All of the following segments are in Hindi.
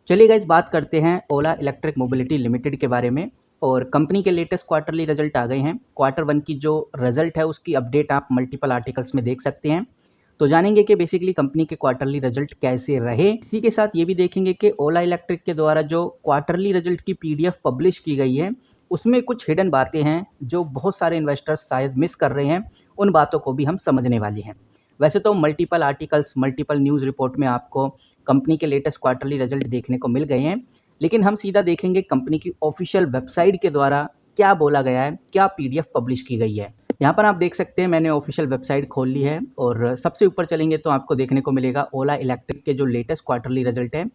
चलिए गाइस, बात करते हैं ओला इलेक्ट्रिक मोबिलिटी लिमिटेड के बारे में। और कंपनी के लेटेस्ट क्वार्टरली रिजल्ट आ गए हैं। क्वार्टर वन की जो रिजल्ट है उसकी अपडेट आप मल्टीपल आर्टिकल्स में देख सकते हैं। तो जानेंगे कि बेसिकली कंपनी के क्वार्टरली रिजल्ट कैसे रहे। इसी के साथ ये भी देखेंगे कि ओला इलेक्ट्रिक के द्वारा जो क्वार्टरली रिजल्ट की पीडीएफ पब्लिश की गई है उसमें कुछ हिडन बातें हैं जो बहुत सारे इन्वेस्टर्स शायद मिस कर रहे हैं। उन बातों को भी हम समझने वाले हैं। वैसे तो multiple articles, multiple news report में आपको कंपनी के लेटेस्ट क्वार्टरली रिजल्ट देखने को मिल गए हैं, लेकिन हम सीधा देखेंगे कंपनी की ऑफिशियल वेबसाइट के द्वारा क्या बोला गया है, क्या पीडीएफ पब्लिश की गई है। यहाँ पर आप देख सकते हैं, मैंने ऑफिशियल वेबसाइट खोल ली है और सबसे ऊपर चलेंगे तो आपको देखने को मिलेगा ओला इलेक्ट्रिक के जो लेटेस्ट क्वार्टरली रिजल्ट है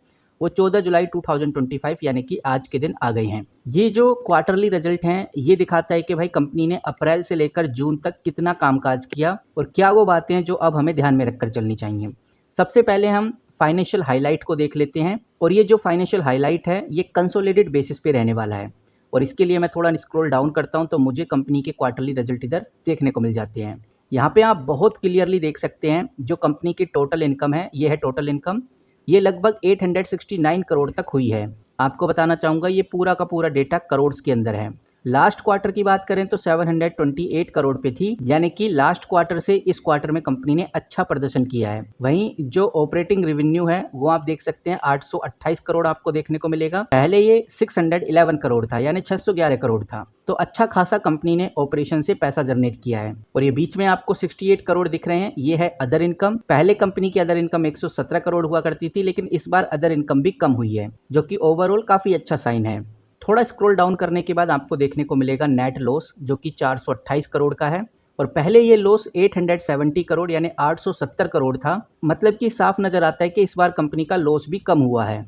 वो 14 जुलाई 2025 यानी कि आज के दिन आ गए हैं। ये जो क्वार्टरली रिजल्ट हैं ये दिखाता है कि भाई कंपनी ने अप्रैल से लेकर जून तक कितना कामकाज किया और क्या वो बातें हैं जो अब हमें ध्यान में रखकर चलनी चाहिए। सबसे पहले हम फाइनेंशियल हाईलाइट को देख लेते हैं और ये जो फाइनेंशियल हाईलाइट है ये कंसोलिडेटेड बेसिस पे रहने वाला है। और इसके लिए मैं थोड़ा स्क्रॉल डाउन करता हूँ तो मुझे कंपनी के क्वार्टरली रिजल्ट इधर देखने को मिल जाते हैं। यहाँ पे आप बहुत क्लियरली देख सकते हैं जो कंपनी की टोटल इनकम है, ये है टोटल इनकम। ये लगभग 869 करोड़ तक हुई है। आपको बताना चाहूँगा ये पूरा का पूरा डेटा करोड़ के अंदर है। लास्ट क्वार्टर की बात करें तो 728 करोड़ पे थी, यानी कि लास्ट क्वार्टर से इस क्वार्टर में कंपनी ने अच्छा प्रदर्शन किया है। वहीं जो ऑपरेटिंग रेवेन्यू है वो आप देख सकते हैं 828 करोड़ आपको देखने को मिलेगा। पहले ये 611 करोड़ था, यानी 611 करोड़ था। तो अच्छा खासा कंपनी ने ऑपरेशन से पैसा जनरेट किया है। और ये बीच में आपको 68 करोड़ दिख रहे हैं, ये है अदर इनकम। पहले कंपनी की अदर इनकम 117 करोड़ हुआ करती थी, लेकिन इस बार अदर इनकम भी कम हुई है, जो कि ओवरऑल काफी अच्छा साइन है। थोड़ा स्क्रॉल डाउन करने के बाद आपको देखने को मिलेगा नेट लॉस, जो कि 428 करोड़ का है। और पहले ये लॉस 870 करोड़ यानी 870 करोड़ था। मतलब कि साफ नजर आता है कि इस बार कंपनी का लॉस भी कम हुआ है।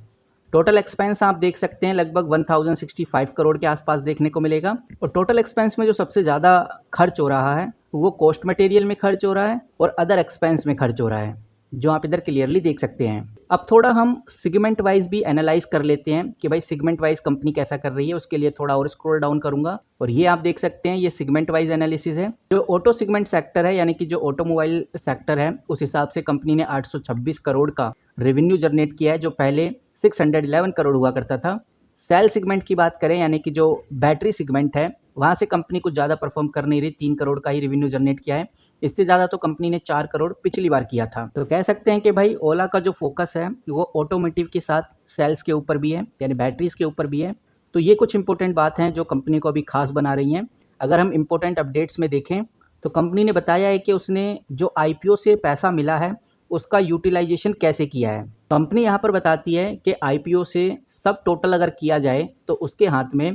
टोटल एक्सपेंस आप देख सकते हैं लगभग 1065 करोड़ के आसपास देखने को मिलेगा। और टोटल एक्सपेंस में जो सबसे ज़्यादा खर्च हो रहा है वो कॉस्ट मटेरियल में खर्च हो रहा है और अदर एक्सपेंस में खर्च हो रहा है, जो आप इधर क्लियरली देख सकते हैं। अब थोड़ा हम सिगमेंट वाइज भी एनालाइज कर लेते हैं कि भाई सिगमेंट वाइज कंपनी कैसा कर रही है। उसके लिए थोड़ा और स्क्रॉल डाउन करूंगा और ये आप देख सकते हैं ये सिगमेंट वाइज एनालिसिस है। जो ऑटो सिगमेंट सेक्टर है, यानी कि जो ऑटोमोबाइल सेक्टर है, उस हिसाब से कंपनी ने 826 करोड़ का रेवेन्यू जनरेट किया है, जो पहले 611 करोड़ हुआ करता था। सेल सिगमेंट की बात करें, यानी कि जो बैटरी सिगमेंट है, वहाँ से कंपनी कुछ ज़्यादा परफॉर्म कर नहीं रही, 3 करोड़ का ही रेवेन्यू जनरेट किया है। इससे ज़्यादा तो कंपनी ने 4 करोड़ पिछली बार किया था। तो कह सकते हैं कि भाई ओला का जो फोकस है वो ऑटोमोटिव के साथ सेल्स के ऊपर भी है, यानी बैटरीज के ऊपर भी है। तो ये कुछ इंपॉर्टेंट बात हैं जो कंपनी को अभी खास बना रही हैं। अगर हम इंपॉर्टेंट अपडेट्स में देखें तो कंपनी ने बताया है कि उसने जो आईपीओ से पैसा मिला है उसका यूटिलाइजेशन कैसे किया है। कंपनी यहाँ पर बताती है कि आईपीओ से सब टोटल अगर किया जाए तो उसके हाथ में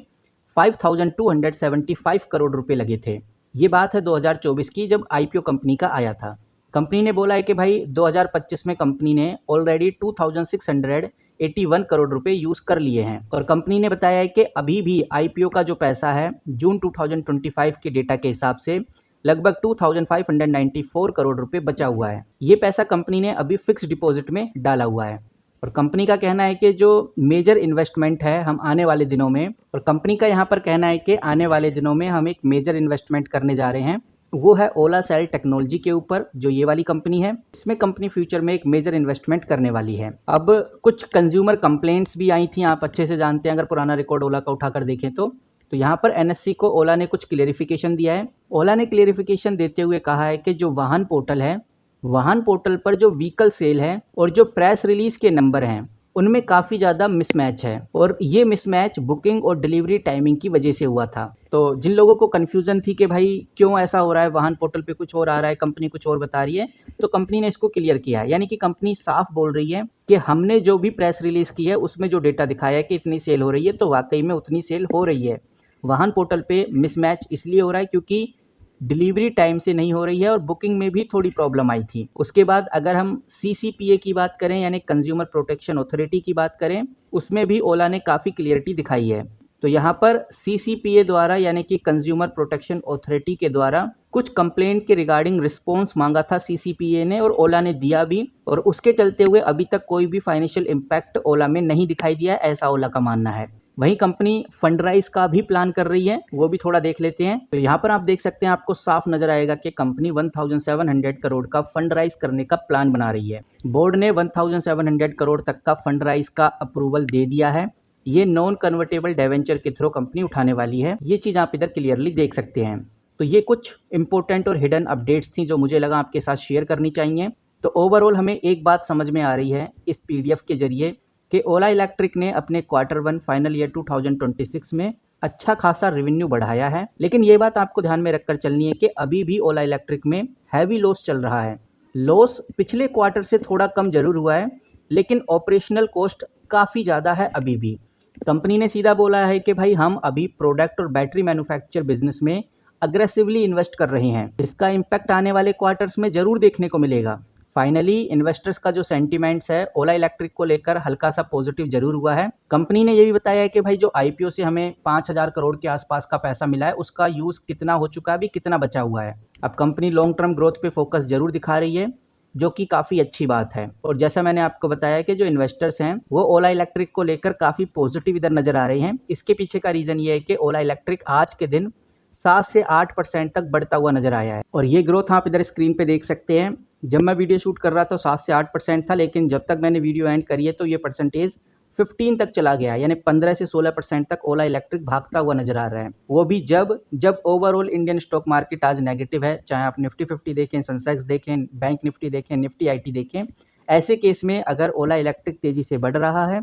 5275 करोड़ रुपए लगे थे। ये बात है 2024 की, जब आईपीओ कंपनी का आया था। कंपनी ने बोला है कि भाई 2025 में कंपनी ने ऑलरेडी 2681 करोड़ रुपए यूज़ कर लिए हैं। और कंपनी ने बताया है कि अभी भी आईपीओ का जो पैसा है जून 2025 के डेटा के हिसाब से लगभग 2594 करोड़ रुपए बचा हुआ है। ये पैसा कंपनी ने अभी फिक्स डिपॉजिट में डाला हुआ है। और कंपनी का कहना है कि जो मेजर इन्वेस्टमेंट है हम आने वाले दिनों में, और कंपनी का यहाँ पर कहना है कि आने वाले दिनों में हम एक मेजर इन्वेस्टमेंट करने जा रहे हैं, वो है ओला सेल टेक्नोलॉजी के ऊपर। जो ये वाली कंपनी है इसमें कंपनी फ्यूचर में एक मेजर इन्वेस्टमेंट करने वाली है। अब कुछ कंज्यूमर कंप्लेंट्स भी आई थी, आप अच्छे से जानते हैं अगर पुराना रिकॉर्ड ओला का उठाकर देखें तो यहाँ पर एनएससी को ओला ने कुछ क्लेरिफिकेशन दिया है। ओला ने क्लेरिफिकेशन देते हुए कहा है कि जो वाहन पोर्टल है, वाहन पोर्टल पर जो व्हीकल सेल है और जो प्रेस रिलीज के नंबर हैं उनमें काफ़ी ज़्यादा मिसमैच है। और ये मिसमैच बुकिंग और डिलीवरी टाइमिंग की वजह से हुआ था। तो जिन लोगों को कन्फ्यूज़न थी कि भाई क्यों ऐसा हो रहा है, वाहन पोर्टल पे कुछ और आ रहा है, कंपनी कुछ और बता रही है, तो कंपनी ने इसको क्लियर किया है। यानी कि कंपनी साफ बोल रही है कि हमने जो भी प्रेस रिलीज़ की है उसमें जो डेटा दिखाया है कि इतनी सेल हो रही है, तो वाकई में उतनी सेल हो रही है। वाहन पोर्टल पे मिसमैच इसलिए हो रहा है क्योंकि डिलीवरी टाइम से नहीं हो रही है और बुकिंग में भी थोड़ी प्रॉब्लम आई थी। उसके बाद अगर हम सीसीपीए की बात करें, यानी कंज्यूमर प्रोटेक्शन अथॉरिटी की बात करें, उसमें भी ओला ने काफ़ी क्लियरिटी दिखाई है। तो यहाँ पर सीसीपीए द्वारा, यानी कि कंज्यूमर प्रोटेक्शन अथॉरिटी के द्वारा कुछ कंप्लेंट के रिगार्डिंग रिस्पॉन्स मांगा था सीसीपीए ने, और ओला ने दिया भी। और उसके चलते हुए अभी तक कोई भी फाइनेंशियल इम्पैक्ट ओला में नहीं दिखाई दिया है, ऐसा ओला का मानना है। वहीं कंपनी फंड राइज का भी प्लान कर रही है, वो भी थोड़ा देख लेते हैं। तो यहाँ पर आप देख सकते हैं, आपको साफ नजर आएगा कि कंपनी 1700 करोड़ का फंड राइज करने का प्लान बना रही है। बोर्ड ने 1700 करोड़ तक का फंड राइज का अप्रूवल दे दिया है। ये नॉन कन्वर्टेबल डिवेंचर के थ्रू कंपनी उठाने वाली है। ये चीज़ आप इधर क्लियरली देख सकते हैं। तो ये कुछ इंपॉर्टेंट और हिडन अपडेट्स थी जो मुझे लगा आपके साथ शेयर करनी चाहिए। तो ओवरऑल हमें एक बात समझ में आ रही है इस पीडीएफ के जरिए कि ओला इलेक्ट्रिक ने अपने Q1 फाइनल ईयर 2026 में अच्छा खासा रेवेन्यू बढ़ाया है। लेकिन ये बात आपको ध्यान में रखकर चलनी है कि अभी भी ओला इलेक्ट्रिक में हैवी लॉस चल रहा है। लॉस पिछले क्वार्टर से थोड़ा कम जरूर हुआ है, लेकिन ऑपरेशनल कॉस्ट काफ़ी ज़्यादा है अभी भी। कंपनी ने सीधा बोला है कि भाई हम अभी प्रोडक्ट और बैटरी मैन्युफैक्चर बिजनेस में अग्रेसिवली इन्वेस्ट कर रहे हैं। इसका इम्पैक्ट आने वाले क्वार्टर्स में ज़रूर देखने को मिलेगा। फाइनली इन्वेस्टर्स का जो सेंटीमेंट्स है ओला इलेक्ट्रिक को लेकर हल्का सा पॉजिटिव जरूर हुआ है। कंपनी ने ये भी बताया है कि भाई जो आईपीओ से हमें 5000 करोड़ के आसपास का पैसा मिला है, उसका यूज़ कितना हो चुका है, अभी कितना बचा हुआ है। अब कंपनी लॉन्ग टर्म ग्रोथ पे फोकस जरूर दिखा रही है, जो कि काफ़ी अच्छी बात है। और जैसा मैंने आपको बताया कि जो इन्वेस्टर्स हैं वो ओला इलेक्ट्रिक को लेकर काफ़ी पॉजिटिव इधर नज़र आ रहे हैं। इसके पीछे का रीज़न ये है कि ओला इलेक्ट्रिक आज के दिन 7 से 8% तक बढ़ता हुआ नजर आया है। और ये ग्रोथ आप इधर स्क्रीन पे देख सकते हैं। जब मैं वीडियो शूट कर रहा था 7 से 8% था, लेकिन जब तक मैंने वीडियो एंड करी है तो ये परसेंटेज 15 तक चला गया, यानी 15 से 16% तक ओला इलेक्ट्रिक भागता हुआ नजर आ रहा है। वो भी जब ओवरऑल इंडियन स्टॉक मार्केट आज नेगेटिव है, चाहे आप निफ्टी 50 देखें, सेंसेक्स देखें, बैंक निफ्टी देखें, निफ्टी आईटी देखें। ऐसे केस में अगर ओला इलेक्ट्रिक तेजी से बढ़ रहा है,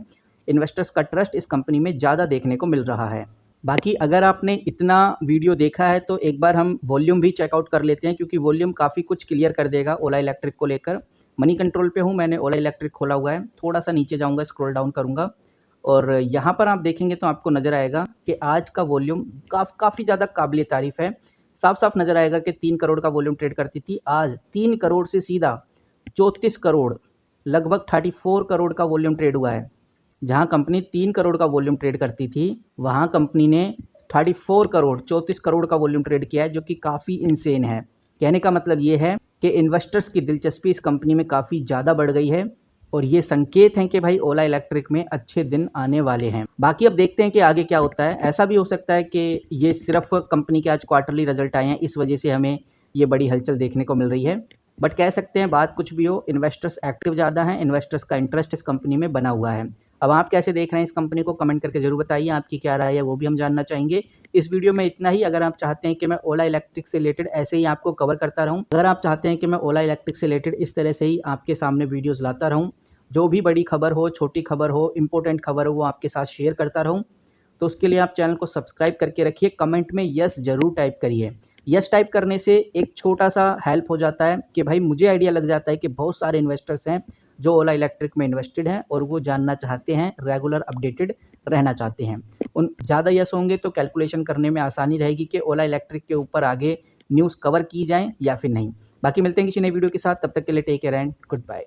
इन्वेस्टर्स का ट्रस्ट इस कंपनी में ज़्यादा देखने को मिल रहा है। बाकी अगर आपने इतना वीडियो देखा है तो एक बार हम वॉल्यूम भी चेकआउट कर लेते हैं, क्योंकि वॉल्यूम काफ़ी कुछ क्लियर कर देगा ओला इलेक्ट्रिक को लेकर। मनी कंट्रोल पे हूँ, मैंने ओला इलेक्ट्रिक खोला हुआ है। थोड़ा सा नीचे जाऊँगा, स्क्रॉल डाउन करूँगा और यहाँ पर आप देखेंगे तो आपको नज़र आएगा कि आज का वॉल्यूम काफ़ी ज़्यादा काबिल तारीफ़ है। साफ साफ नज़र आएगा कि 3 करोड़ का वॉल्यूम ट्रेड करती थी, आज 3 करोड़ से सीधा 34 करोड़, लगभग 34 करोड़ का वॉल्यूम ट्रेड हुआ है। जहां कंपनी 3 करोड़ का वॉल्यूम ट्रेड करती थी, वहां कंपनी ने 34 करोड़ 34 करोड़ का वॉल्यूम ट्रेड किया है, जो कि काफ़ी इंसेन है। कहने का मतलब ये है कि इन्वेस्टर्स की दिलचस्पी इस कंपनी में काफ़ी ज़्यादा बढ़ गई है और ये संकेत हैं कि भाई ओला इलेक्ट्रिक में अच्छे दिन आने वाले हैं। बाकी अब देखते हैं कि आगे क्या होता है। ऐसा भी हो सकता है कि ये सिर्फ कंपनी के आज क्वार्टरली रिजल्ट आए हैं, इस वजह से हमें ये बड़ी हलचल देखने को मिल रही है। बट कह सकते हैं बात कुछ भी हो, इन्वेस्टर्स एक्टिव ज़्यादा हैं, इन्वेस्टर्स का इंटरेस्ट इस कंपनी में बना हुआ है। अब आप कैसे देख रहे हैं इस कंपनी को, कमेंट करके जरूर बताइए। आपकी क्या राय है वो भी हम जानना चाहेंगे। इस वीडियो में इतना ही। अगर आप चाहते हैं कि मैं ओला इलेक्ट्रिक से रिलेटेड ऐसे ही आपको कवर करता रहूं, अगर आप चाहते हैं कि मैं ओला इलेक्ट्रिक से रिलेटेड इस तरह से ही आपके सामने वीडियोस लाता रहूं, जो भी बड़ी खबर हो, छोटी खबर हो, इंपॉर्टेंट खबर हो, वो आपके साथ शेयर करता रहूं, तो उसके लिए आप चैनल को सब्सक्राइब करके रखिए। कमेंट में यस जरूर टाइप करिए। यस टाइप करने से एक छोटा सा हेल्प हो जाता है कि भाई मुझे आइडिया लग जाता है कि बहुत सारे इन्वेस्टर्स हैं जो ओला इलेक्ट्रिक में इन्वेस्टेड हैं और वो जानना चाहते हैं, रेगुलर अपडेटेड रहना चाहते हैं। उन ज़्यादा यस होंगे तो कैलकुलेशन करने में आसानी रहेगी कि ओला इलेक्ट्रिक के ऊपर आगे न्यूज़ कवर की जाए या फिर नहीं। बाकी मिलते हैं किसी नई वीडियो के साथ, तब तक के लिए take care and good bye.